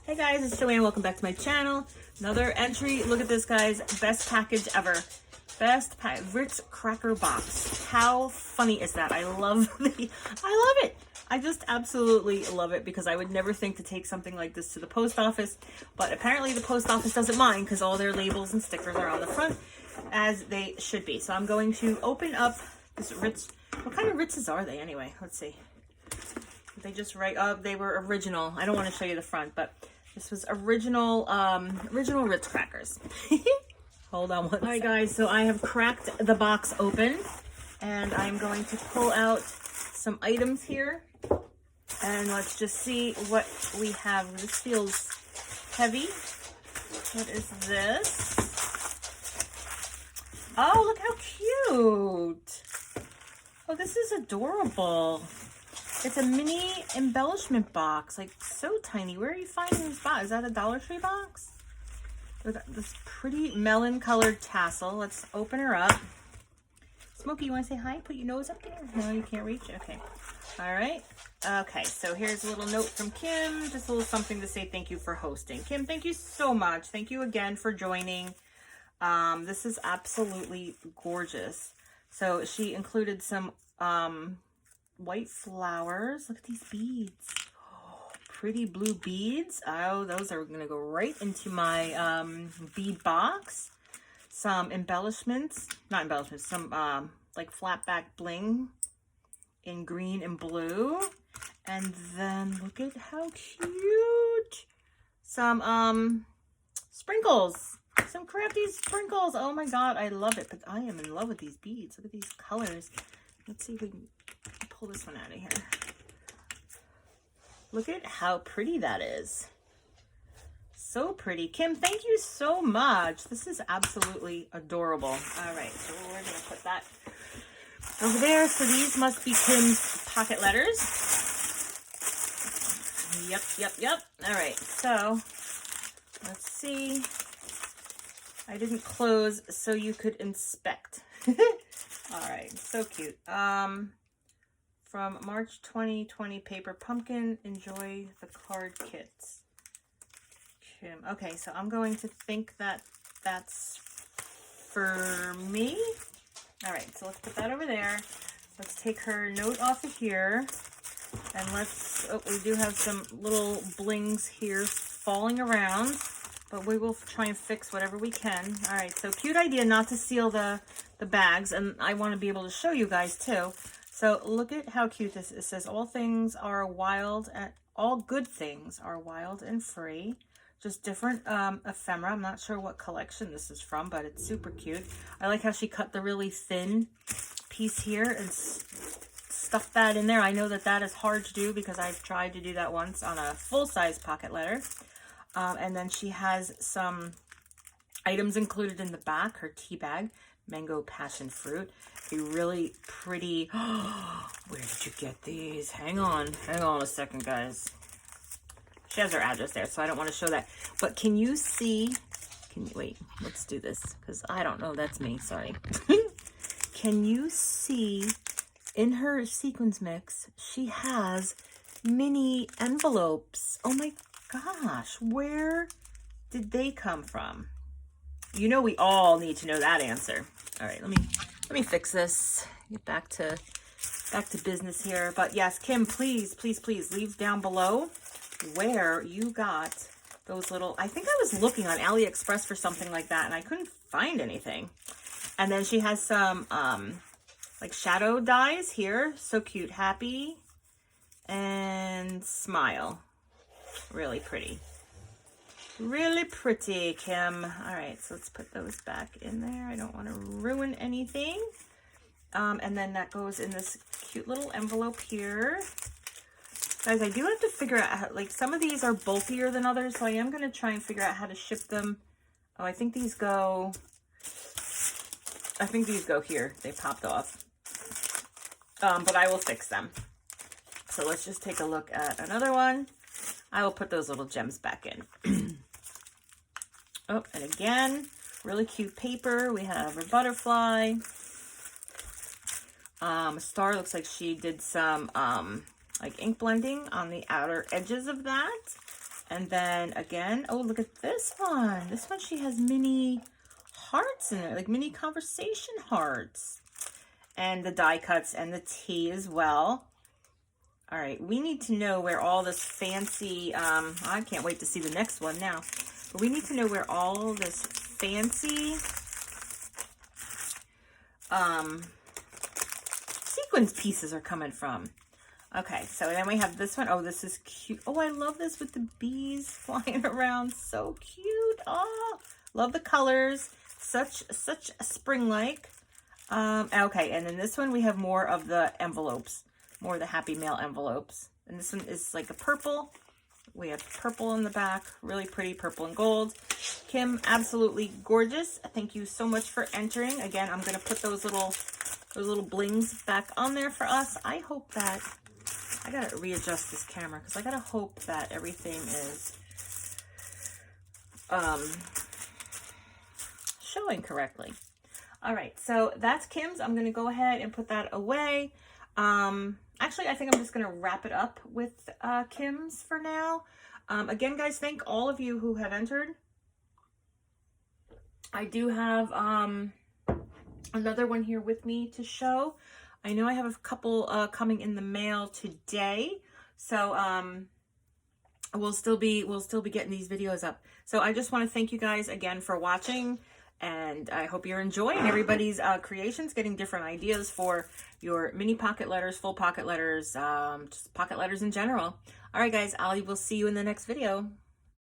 Hey guys, it's Joanne. Welcome back to my channel. Another entry. Look at this, guys. Best package ever. Ritz cracker box. How funny is that? I love it. I just absolutely love it because I would never think to take something like this to the post office, but apparently the post office doesn't mind because all their labels and stickers are on the front as they should be. So I'm going to open up this Ritz. What kind of Ritzes are they anyway? Let's see. They just write up. They were original. I don't want to show you the front, but this was original Ritz crackers. Hold on one second. All right, guys, so I have cracked the box open, and I'm going to pull out some items here, and let's just see what we have. This feels heavy. What is this? Oh, look how cute. Oh, this is adorable. It's a mini embellishment box, like so tiny. Where are you finding this box? Is that a Dollar Tree box? With this pretty melon colored tassel. Let's open her up. Smokey, you want to say hi? Put your nose up there. No, you can't reach. Okay. All right. Okay, so here's a little note from Kim. Just a little something to say thank you for hosting. Kim, thank you so much. Thank you again for joining. This is absolutely gorgeous. So she included some white flowers. Look at these beads. Pretty blue beads. Oh, those are gonna go right into my bead box. Some embellishments, not embellishments, some like flat back bling in green and blue. And then look at how cute. Some sprinkles, some crafty sprinkles. Oh my God, I love it. But I am in love with these beads. Look at these colors. Let's see if we can pull this one out of here. Look at how pretty that is. So pretty. Kim, thank you so much. This is absolutely adorable. All right, so we're going to put that over there. So these must be Kim's pocket letters. Yep. All right, so let's see. I didn't close so you could inspect. All right, so cute. From March 2020, Paper Pumpkin, enjoy the card kits. Kim. Okay, so I'm going to think that that's for me. All right, so let's put that over there. Let's take her note off of here. And let's, oh, we do have some little blings here falling around, but we will try and fix whatever we can. All right, so cute idea not to seal the bags, and I want to be able to show you guys too. So look at how cute this is. It says all things are wild, and all good things are wild and free. Just different ephemera. I'm not sure what collection this is from, but it's super cute. I like how she cut the really thin piece here and stuffed that in there. I know that that is hard to do because I've tried to do that once on a full-size pocket letter. And then she has some items included in the back. Her tea bag, mango passion fruit. A really pretty, where did you get these? Hang on a second, guys. She has her address there, so I don't want to show that. But can you see, wait, let's do this, because I don't know, that's me, sorry. Can you see in her sequins mix, she has mini envelopes. Oh my gosh, where did they come from? You know we all need to know that answer. All right, let me fix this. Get back to business here. But yes, Kim, please leave down below where you got those little. I think I was looking on AliExpress for something like that, and I couldn't find anything. And then she has some like shadow dies here. So cute. Happy and smile. Really pretty. Really pretty, Kim. All right, so let's put those back in there. I don't want to ruin anything. And then that goes in this cute little envelope here. Guys, I do have to figure out how, like, some of these are bulkier than others, so I am going to try and figure out how to ship them. Oh, I think these go here. They popped off. But I will fix them. So let's just take a look at another one. I will put those little gems back in. Oh, and again, really cute paper. We have a butterfly. A star. Looks like she did some like ink blending on the outer edges of that. And then again, oh, look at this one. This one, she has mini hearts in there, like mini conversation hearts. And the die cuts and the tea as well. All right, we need to know where all this fancy, I can't wait to see the next one now. But we need to know where all this fancy sequins pieces are coming from. Okay, so then we have this one. Oh, this is cute. Oh, I love this with the bees flying around. So cute. Oh, love the colors. Such spring-like. Okay, and then this one we have more of the envelopes. More of the Happy Mail envelopes. And this one is like a purple. We have purple in the back. Really pretty purple and gold. Kim, absolutely gorgeous. Thank you so much for entering. Again, I'm going to put those little blings back on there for us. I hope that... I got to readjust this camera because I got to hope that everything is showing correctly. All right, so that's Kim's. I'm going to go ahead and put that away. Actually, I think I'm just going to wrap it up with Kim's for now. Again, guys, thank all of you who have entered. I do have another one here with me to show. I know I have a couple coming in the mail today, so we'll still be getting these videos up. So I just want to thank you guys again for watching, and I hope you're enjoying everybody's creations, getting different ideas for your mini pocket letters, full pocket letters, just pocket letters in general. All right, guys, I will see you in the next video.